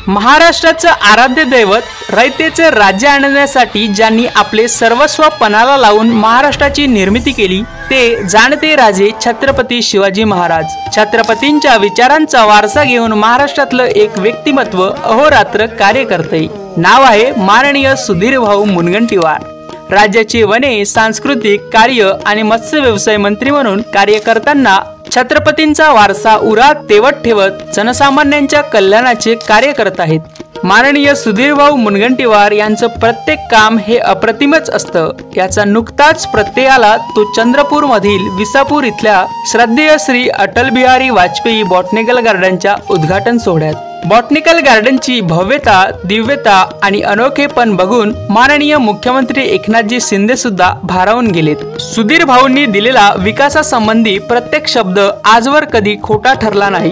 महाराष्ट्राचं आराध्य दैवत रयतेचे राज्य आणण्यासाठी ज्यांनी आपले सर्वस्व पणाला लावून महाराष्ट्राची निर्मिती केली ते जाणते राजे छत्रपती शिवाजी महाराज। छत्रपतींच्या विचारांचा वारसा घेऊन महाराष्ट्रातलं एक व्यक्तिमत्व अहोरात्र कार्य करते। नाव आहे माननीय सुधीर भाऊ मुनगंटीवार। राज्याचे वने, सांस्कृतिक कार्य आणि मत्स्य व्यवसाय मंत्री म्हणून कार्य करताना छत्रपतींचा वारसा उरात तेवत ठेवत जनसामान्यांच्या कल्याणाचे कार्य करत आहेत। माननीय सुधीर भाऊ मुनगंटीवार यांचं प्रत्येक काम हे अप्रतिमच असतं। याचा नुकताच प्रत्ययाला तो चंद्रपूर मधील विसापूर इथल्या श्रद्धेय श्री अटल बिहारी वाजपेयी बॉटनिकल गार्डनच्या उद्घाटन सोहळ्यात। बॉटनिकल गार्डनची भव्यता, दिव्यता आणि अनोखेपण बघून माननीय मुख्यमंत्री एकनाथजी शिंदे सुद्धा भारावून गेलेत। सुधीर भाऊंनी दिलेला विकासासंबंधी प्रत्येक शब्द आजवर कधी खोटा ठरला नाही।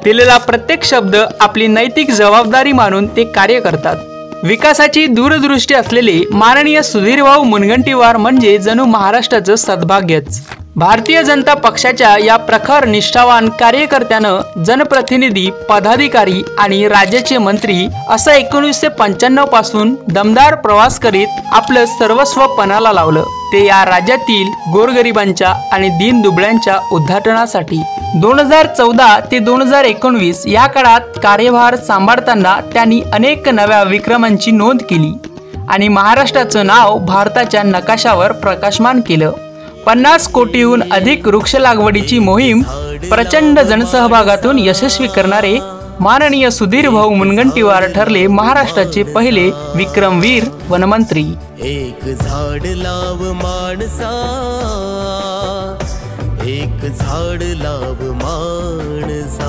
दिलेला प्रत्येक शब्द आपली नैतिक जबाबदारी मानून ते कार्य करतात। विकासाची दूरदृष्टी असलेले माननीय सुधीर भाऊ मुनगंटीवार म्हणजे जणू महाराष्ट्राचं सद्भाग्यच। भारतीय जनता पक्षाच्या या प्रखर निष्ठावान कार्यकर्त्यानं जनप्रतिनिधी, पदाधिकारी आणि राज्याचे मंत्री असं 1995 पासून दमदार प्रवास करीत आपलं सर्वस्व पणाला लावलं। ते या राज्यातील गोरगरिबांच्या आणि दीनदुबळ्यांच्या उद्धाटनासाठी। 2014 ते 2019 या काळात कार्यभार सांभाळताना त्यांनी अनेक नव्या विक्रमांची नोंद केली आणि महाराष्ट्राचं नाव भारताच्या नकाशावर प्रकाशमान केलं। 50 कोटीहून अधिक वृक्ष लागवडीची मोहीम प्रचंड जनसहभागातून यशस्वी करणारे माननीय सुधीर भाऊ मुनगंटीवार ठरले महाराष्ट्राचे पहिले विक्रमवीर वनमंत्री। एक झाड लाव माणसा, एक झाड लाव माणसा।